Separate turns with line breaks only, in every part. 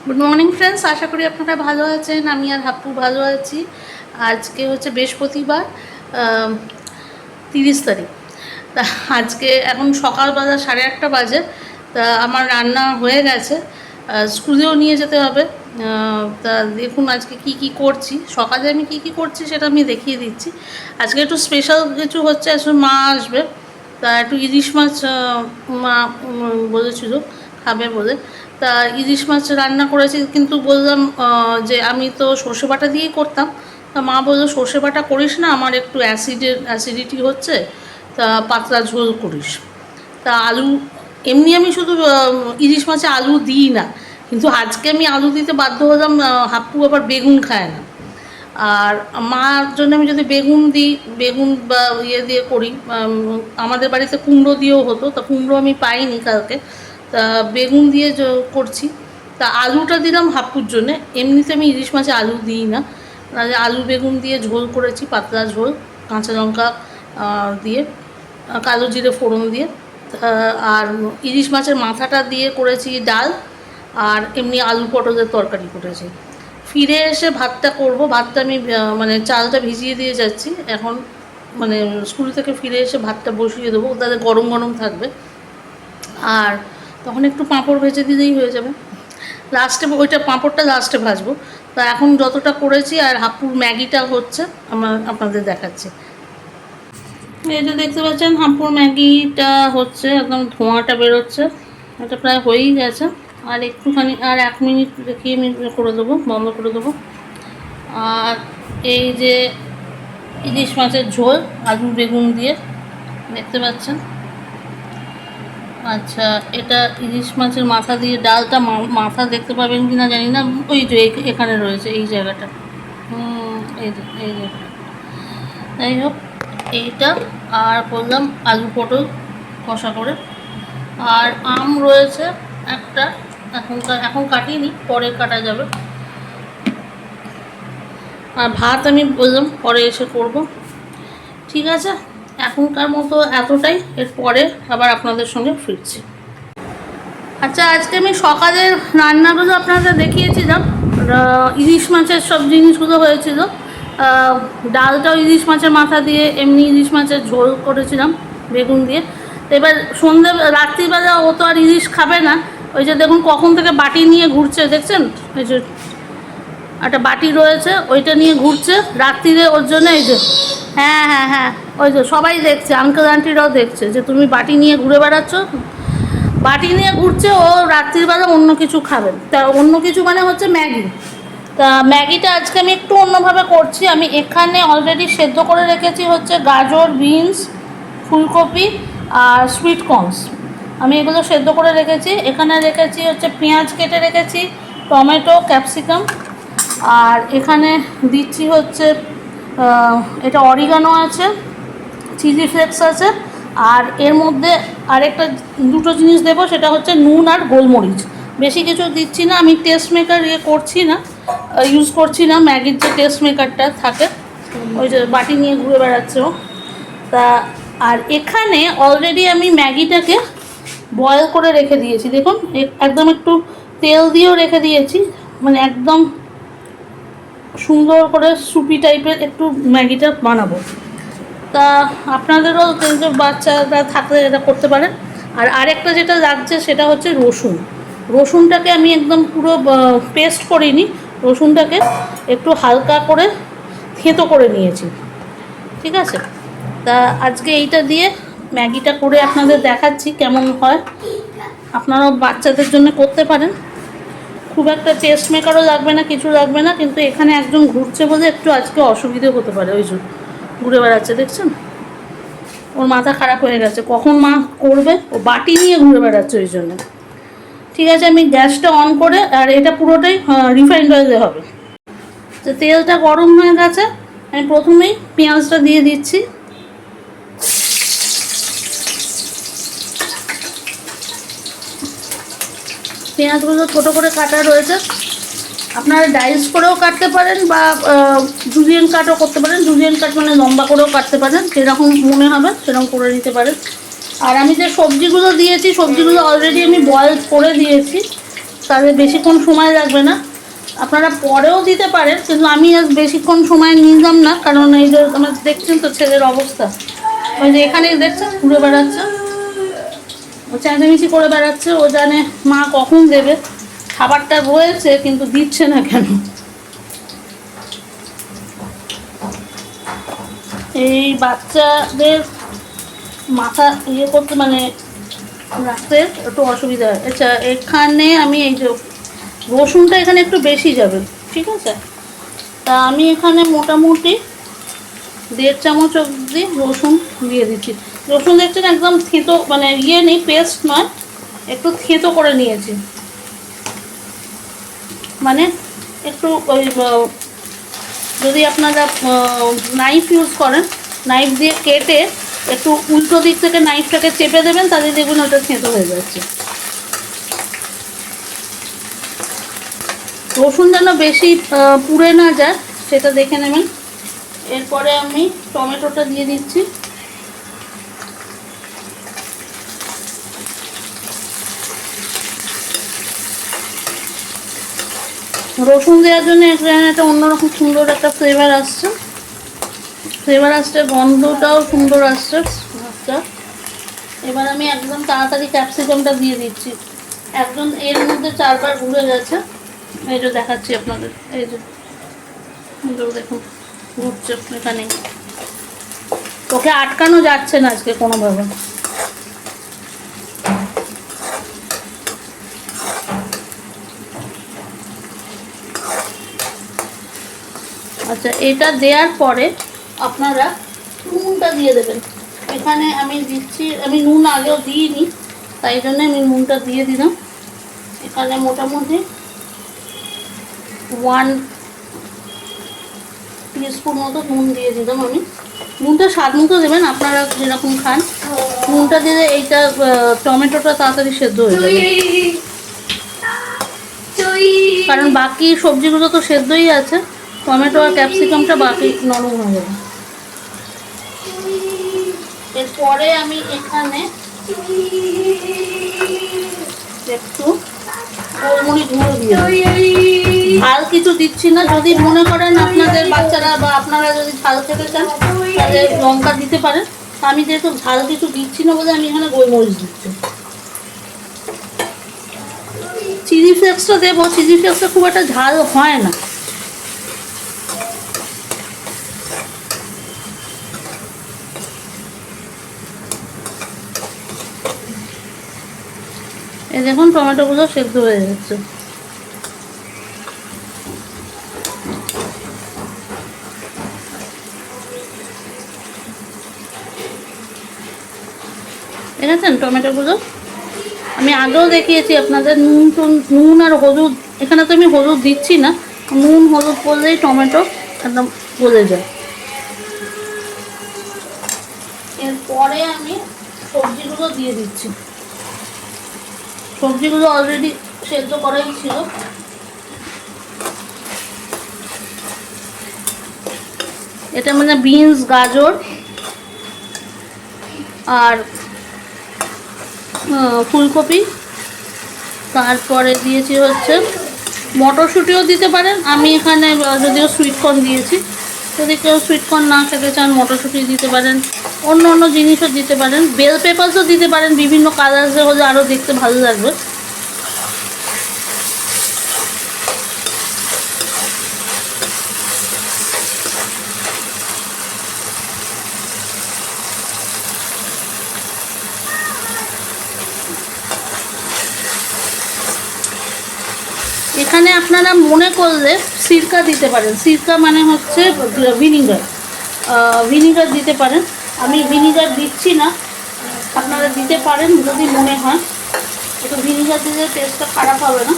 Good morning friends, আশা করি আপনারা ভালো আছেন। আমি আর হাপ্পু ভালো আছি। আজকে হচ্ছে বৃহস্পতিবার, 30 তারিখ। তা আজকে এখন সকালবেলা 8:30 বাজে। তা আমার রান্না হয়ে গেছে, স্কুলেও নিয়ে যেতে হবে। তা দেখুন আজকে কি কি করছি, সকালে আমি কি কি করছি সেটা আমি দেখিয়ে দিচ্ছি। আজকে একটু স্পেশাল কিছু হচ্ছে, আসলে মা আসবে, তা একটু ইলিশ মাছ মা বলেছিল খাবে বলে। তা ইলিশ মাছ রান্না করেছি, কিন্তু বললাম যে আমি তো সর্ষে বাটা দিয়েই করতাম। তা মা বললো সর্ষে বাটা করিস না, আমার একটু অ্যাসিডিটি হচ্ছে, তা পাতলা ঝোল করিস। তা আলু, এমনি আমি শুধু ইলিশ মাছে আলু দিই না, কিন্তু আজকে আমি আলু দিতে বাধ্য হলাম। হাপ্পু আবার বেগুন খায় না, আর মার জন্য আমি যদি বেগুন দিই, বেগুন বা ইয়ে দিয়ে করি, আমাদের বাড়িতে কুমড়ো দিয়েও হতো, তা কুমড়ো আমি পাইনি কালকে, তা বেগুন দিয়ে করছি। তা আলুটা দিলাম হাপ্পুর জন্যে, এমনিতে আমি ইলিশ মাছে আলু দিই না। আলু বেগুন দিয়ে ঝোল করেছি, পাতলা ঝোল, কাঁচা লঙ্কা দিয়ে, কালো জিরে ফোড়ন দিয়ে। আর ইলিশ মাছের মাথাটা দিয়ে করেছি ডাল, আর এমনি আলু পটলের তরকারি করেছি। ফিরে এসে ভাতটা করব। ভাতটা আমি মানে চালটা ভিজিয়ে দিয়ে যাচ্ছি এখন, মানে স্কুল থেকে ফিরে এসে ভাতটা বসিয়ে দেবো, তাহলে গরম গরম থাকবে। আর তখন একটু পাঁপড় ভেজে দিলেই হয়ে যাবে। লাস্টে ওইটা পাঁপড়টা লাস্টে ভাজবো। তা এখন যতটা করেছি, আর হাপ্পুর ম্যাগিটা হচ্ছে, আপনাদের দেখাচ্ছি। এই যে দেখতে পাচ্ছেন হাপ্পুর ম্যাগিটা হচ্ছে, একদম ধোঁয়াটা বেরোচ্ছে, এটা প্রায় হয়েই গেছে। আর একটুখানি, আর 1 মিনিট রেখে আমি করে দেবো, বন্ধ করে দেবো। আর এই যে ইলিশ মাছের ঝোল আলু বেগুন দিয়ে, দেখতে পাচ্ছেন। আচ্ছা, এটা ইলিশ মাছের মাথা দিয়ে ডালটা, মাথা দেখতে পাবেন কি না জানি না, ওই যে এখানে রয়েছে এই জায়গাটা, এই যে যাই হোক এইটা। আর করলাম আলু পটল কষা করে। আর আম রয়েছে একটা, এখন কাটিনি, পরে কাটা যাবে। আর ভাত আমি বললাম পরে এসে করব। ঠিক আছে, এখনকার মতো এতটাই, এরপরে আবার আপনাদের সঙ্গে ফিরছি। আচ্ছা, আজকে আমি সকালের রান্নাগুলো আপনাদের দেখিয়েছিলাম, ইলিশ মাছের সব জিনিসগুলো হয়েছিল। ডালটাও ইলিশ মাছের মাথা দিয়ে, এমনি ইলিশ মাছের ঝোল করেছিলাম বেগুন দিয়ে। তো এবার রাত্রিবেলা ও তো আর ইলিশ খাবে না, ওই যে দেখুন কখন থেকে বাটি নিয়ে ঘুরছে, দেখছেন? ওই যে একটা বাটি রয়েছে, ওইটা নিয়ে ঘুরছে রাত্রিরে, ওর জন্য এই যে, হ্যাঁ হ্যাঁ হ্যাঁ, ওই যে সবাই দেখছে, আঙ্কেল আন্টিরাও দেখছে যে তুমি বাটি নিয়ে ঘুরে বেড়াচ্ছ। বাটি নিয়ে ঘুরছে, ও রাত্রিবেলা অন্য কিছু খাবেন। তা অন্য কিছু মানে হচ্ছে ম্যাগি। তা ম্যাগিটা আজকে আমি একটু অন্যভাবে করছি। আমি এখানে অলরেডি সেদ্ধ করে রেখেছি হচ্ছে গাজর, বিনস, ফুলকপি আর সুইট কর্নস, আমি এগুলো সেদ্ধ করে রেখেছি। এখানে রেখেছি হচ্ছে পেঁয়াজ কেটে রেখেছি, টমেটো, ক্যাপসিকাম। আর এখানে দিচ্ছি হচ্ছে এটা অরিগানো আছে, চিলি ফ্লেক্স আছে, আর এর মধ্যে আরেকটা দুটো জিনিস দেবো, সেটা হচ্ছে নুন আর গোলমরিচ। বেশি কিছু দিচ্ছি না, আমি টেস্ট মেকার করছি না, ইউজ করছি না। ম্যাগির যে টেস্ট মেকারটা থাকে, ওই যে বাটি নিয়ে ঘুরে বেড়াচ্ছে ও। তা আর এখানে অলরেডি আমি ম্যাগিটাকে বয়েল করে রেখে দিয়েছি, দেখুন একদম একটু তেল দিয়েও রেখে দিয়েছি, মানে একদম সুন্দর করে সুপি টাইপের একটু ম্যাগিটা বানাবো। তা আপনাদেরও বাচ্চারা থাকলে এটা করতে পারেন। আর আরেকটা যেটা লাগছে সেটা হচ্ছে রসুন। রসুনটাকে আমি একদম পুরো পেস্ট করিনি, রসুনটাকে একটু হালকা করে থেঁতো করে নিয়েছি। ঠিক আছে, তা আজকে এইটা দিয়ে ম্যাগিটা করে আপনাদের দেখাচ্ছি কেমন হয়। আপনারাও বাচ্চাদের জন্য করতে পারেন, খুব একটা টেস্ট মেকারও লাগবে না, কিছু লাগবে না। কিন্তু এখানে একজন ঘুরছে বলে একটু আজকে অসুবিধে হতে পারে, ওই জন্য ঘুরে বেড়াচ্ছে, দেখছেন? ওর মাথা খারাপ হয়ে গেছে, কখন মা করবে, ও বাটি নিয়ে ঘুরে বেড়াচ্ছে ওই জন্য। ঠিক আছে, আমি গ্যাসটা অন করে, আর এটা পুরোটাই রিফাইন্ড অয়েলে হবে। তো তেলটা গরম হয়ে গেছে, আমি প্রথমেই পেঁয়াজটা দিয়ে দিচ্ছি। পেঁয়াজগুলো ছোটো করে কাটা রয়েছে, আপনারা ডাইস করেও কাটতে পারেন, বা জুলিয়ান কাটও করতে পারেন। জুলিয়ান কাট মানে লম্বা করেও কাটতে পারেন, যেরকম মনে হবে সেরকম করে নিতে পারেন। আর আমি যে সবজিগুলো দিয়েছি, সবজিগুলো অলরেডি আমি বয়েল করে দিয়েছি, তাহলে বেশিক্ষণ সময় লাগবে না। আপনারা পরেও দিতে পারেন, কিন্তু আমি আজ বেশিক্ষণ সময় নিলাম না, কারণ এই যে আমার দেখছেন তো ছেলের অবস্থা, ওই যে এখানেই দেখছেন ঘুরে বেড়াচ্ছে, ও চেঁচামেচি করে বেড়াচ্ছে, ও জানে মা কখন দেবে, খাবারটা রয়েছে কিন্তু দিচ্ছে না কেন। এই বাচ্চাদের মাথা ইয়ে করতে মানে রাখতে একটু অসুবিধা হয়। আচ্ছা, এখানে আমি এই যে রসুনটা এখানে একটু বেশি যাবে, ঠিক আছে? তা আমি এখানে মোটামুটি 1.5 চামচ অবধি রসুন দিয়ে দিচ্ছি। রসুন দেখছেন একদম থেঁতো, মানে ইয়ে নেই, পেস্ট নয়, একটু থেঁতো করে নিয়েছি। মানে একটু ওই যদি আপনারা নাইফ ইউজ করেন, নাইফ দিয়ে কেটে একটু উল্টো দিক থেকে নাইফটাকে চেপে দেবেন, তাহলে দেখুন ওটা থেঁতো হয়ে যাচ্ছে। রসুন যেন বেশি পুড়ে না যায় সেটা দেখে নেবেন। এরপরে আমি টমেটোটা দিয়ে দিচ্ছি। রসুন দেওয়ার জন্য এখানে একটা অন্যরকম সুন্দর একটা ফ্লেভার আসছে, গন্ধটাও সুন্দর আসছে। আচ্ছা, এবার আমি একদম তাড়াতাড়ি ক্যাপসিকামটা দিয়ে দিচ্ছি। একদম এর মধ্যে 4বার ঘুরে গেছে, এই যে দেখাচ্ছি আপনাদের, এই যে দেখুন ঘুরছে এখানে, ওকে আটকানো যাচ্ছে না আজকে কোনোভাবে। আচ্ছা, এটা দেওয়ার পরে আপনারা নুনটা দিয়ে দেবেন। এখানে আমি দিচ্ছি, আমি নুন আগেও দিইনি, তাই জন্য আমি নুনটা দিয়ে দিলাম। এখানে মোটামুটি 1 টিস্পুন মতো নুন দিয়ে দিলাম আমি। নুনটা স্বাদ মতো দেবেন, আপনারা যেরকম খান। নুনটা দিলে এইটা টমেটোটা তাড়াতাড়ি সেদ্ধ হয়ে যাবে, কারণ বাকি সবজিগুলো তো সেদ্ধই আছে, টমেটো আর ক্যাপসিকামটা বাকি নরম হয়ে যাবে। এরপরে আমি এখানে একটু গোলমরিচ গুঁড়ো দিয়ে ঝাল কিছু দিচ্ছি না। যদি মনে করেন আপনাদের বাচ্চারা বা আপনারা যদি ঝাল খেতে চান তাহলে লঙ্কা দিতে পারেন। আমি যেহেতু ঝাল কিছু দিচ্ছি না বলে আমি এখানে গোলমরিচ দিচ্ছি। চিলি ফ্লেক্সটা দেবো, চিলি ফ্লেক্সটা খুব একটা ঝাল হয় না। এই দেখুন টমেটোগুলো সেদ্ধ হয়ে যাচ্ছে। দেখেছেন টমেটোগুলো? আমি আগেও দেখিয়েছি আপনাদের নুন আর হলুদ, এখানে তো আমি হলুদ দিচ্ছি না, নুন হলুদ পড়লেই টমেটো একদম গলে যায়। এরপরে আমি সবজিগুলো দিয়ে দিচ্ছি। সবজিগুলো অলরেডি সেদ্ধ করাই ছিল। এটা মানে বিনস, গাজর আর ফুলকপি, তারপরে দিয়েছি হচ্ছে মটরশুঁটিও দিতে পারেন। আমি এখানে যদিও সুইটকর্ন দিয়েছি, যদি কেউ সুইটকর্ন না খেতে চান মটরশুঁটি দিতে পারেন, অন্য অন্য জিনিসও দিতে পারেন, বেল পেপারসও দিতে পারেন, বিভিন্ন কালার্সে হলে আরও দেখতে ভালো লাগবে। এখানে আপনারা মনে করলে সিরকা দিতে পারেন। সিরকা মানে হচ্ছে ভিনিগার দিতে পারেন। আমি ভিনিগার দিচ্ছি না, আপনারা দিতে পারেন যদি মনে হয়। একটু ভিনিগার দিলে টেস্টটা খারাপ হবে না।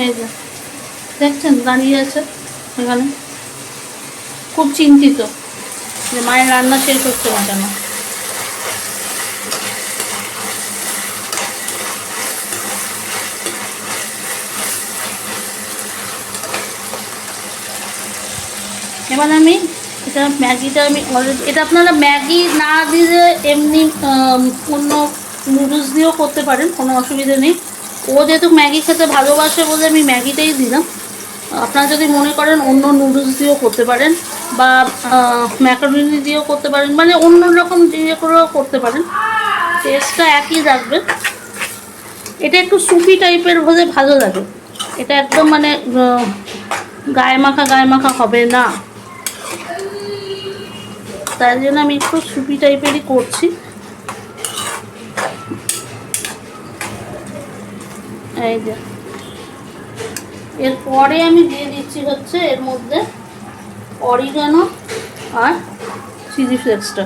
এই যে দেখছেন দাঁড়িয়ে আছে এখানে, খুব চিন্তিত যে মায়ের রান্না শেষ হচ্ছে না কেন। এবার আমি এটা ম্যাগিটা আমি অলরেডি, এটা আপনারা ম্যাগি না দিয়ে এমনি অন্য নুডলস দিয়েও করতে পারেন, কোনো অসুবিধা নেই। ও যেহেতু ম্যাগি খেতে ভালোবাসে বলে আমি ম্যাগিটাই দিলাম। আপনারা যদি মনে করেন অন্য নুডলস দিয়েও করতে পারেন, বা ম্যাকারনি দিয়েও করতে পারেন, মানে অন্য রকম দিয়ে করেও করতে পারেন, টেস্টটা একই রাখবে। এটা একটু সুপি টাইপের হলে ভালো লাগে, এটা একদম মানে গায়ে মাখা হবে না, তাই জন্য আমি একটু সুপি টাইপেরই করছি। এই যে এরপরে আমি দিয়ে দিচ্ছি হচ্ছে এর মধ্যে অরিগানো আর চিলি ফ্লেক্সটা।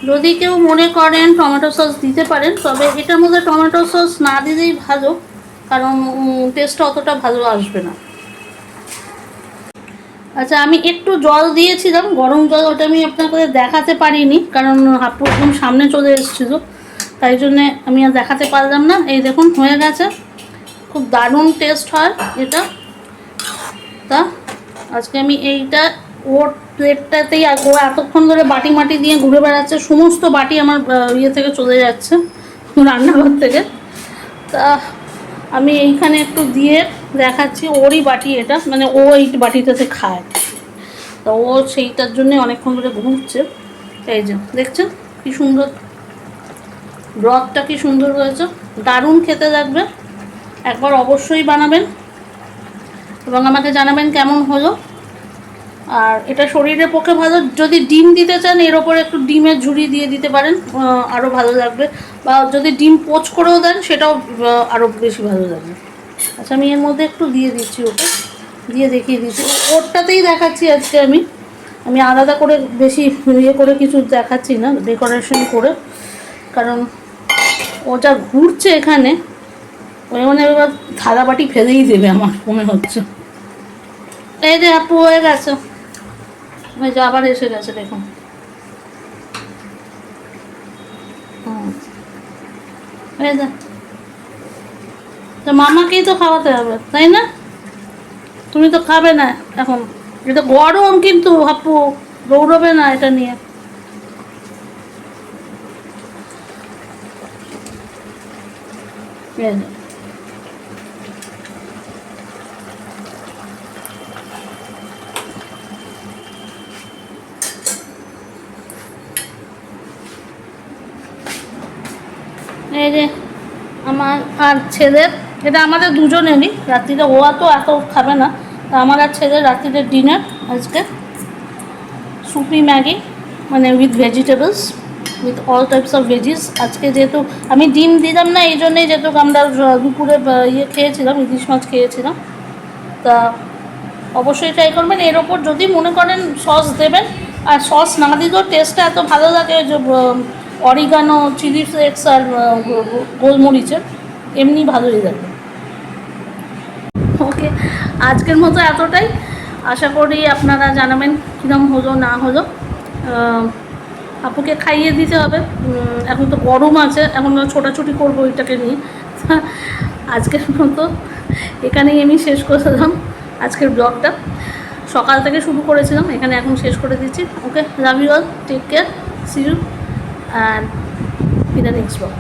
যদি কেউ মনে করেন টমেটো সস দিতে পারেন, তবে এটার মধ্যে টমেটো সস না দিলেই ভালো, কারণ টেস্টটা অতটা ভালো আসবে না। আচ্ছা, আমি একটু জল দিয়েছিলাম, গরম জল, ওটা আমি আপনাকে দেখাতে পারিনি কারণ হাপু একদম সামনে চলে এসেছিলো, তাই জন্যে আমি আর দেখাতে পারলাম না। এই দেখুন হয়ে গেছে, খুব দারুণ টেস্ট হয় এটা। তা আজকে আমি এইটা ওর প্লেটটাতেই, ও এতক্ষণ ধরে বাটি মাটি দিয়ে ঘুরে বেড়াচ্ছে, সমস্ত বাটি আমার ইয়ে থেকে চলে যাচ্ছে, রান্নাঘর থেকে। তা আমি এইখানে একটু দিয়ে দেখাচ্ছি, ওরই বাটি এটা, মানে ও এই বাটিটাতে খায়, তা ও সেইটার জন্যে অনেকক্ষণ ধরে ঘুরছে। এই যে দেখছেন কি সুন্দর ব্রথটা, কি সুন্দর হয়েছে, দারুণ খেতে লাগবে। একবার অবশ্যই বানাবেন এবং আমাকে জানাবেন কেমন হলো। আর এটা শরীরের পক্ষে ভালো, যদি ডিম দিতে চান এর ওপরে একটু ডিমের ঝুড়ি দিয়ে দিতে পারেন, আরও ভালো লাগবে, বা যদি ডিম পোচ করেও দেন সেটাও আরও বেশি ভালো লাগবে। আচ্ছা, আমি এর মধ্যে একটু দিয়ে দিচ্ছি, ওটা দিয়ে দেখিয়ে দিচ্ছি, ওরটাতেই দেখাচ্ছি আজকে আমি আলাদা করে বেশি ইয়ে করে কিছু দেখাচ্ছি না ডেকোরেশন করে, কারণ ও যা ঘুরছে এখানে, ওই মানে এবার থালা বাটি ফেলেই দেবে আমার মনে হচ্ছে। এই যে আপু হয়ে গেছে, ওই যে আবার এসে গেছে দেখুন। এই যে তো মামাকেই তো খাওয়াতে হবে, তাই না? তুমি তো খাবে না এখন, এটা গরম কিন্তু আপু, দৌড়বে না এটা নিয়ে। এই যে আমার আর ছেলের, এটা আমাদের দুজনেরই রাত্রিতে, ও তো এত খাবে না, তা আমার আর ছেলের রাত্রিতে ডিনার আজকে সুপি ম্যাগি, মানে with vegetables, with all types of veggies. আজকে যেহেতু আমি ডিম দিলাম না, এই জন্যেই, যেহেতু আমরা দুপুরে ইয়ে খেয়েছিলাম, ইলিশ মাছ খেয়েছিলাম, তা অবশ্যই ট্রাই করবেন। এর ওপর যদি মনে করেন সস দেবেন, আর সস না দিলেও টেস্টটা এত ভালো লাগে, যে অরিগানো, চিলি ফ্লেক্স আর গোলমরিচের, এমনি ভালোই লাগে। ওকে, আজকের মতো এতটাই, আশা করি আপনারা জানাবেন কীরকম হলো না হলো। আপুকে খাইয়ে দিতে হবে, এখন তো গরম আছে, এখন ছোটাছুটি করবো এটাকে নিয়ে। আজকের মতো এখানেই আমি শেষ করলাম আজকের ব্লগটা, সকাল থেকে শুরু করেছিলাম, এখানে এখন শেষ করে দিচ্ছি। Okay, love you all, take care, see you and in the next blog.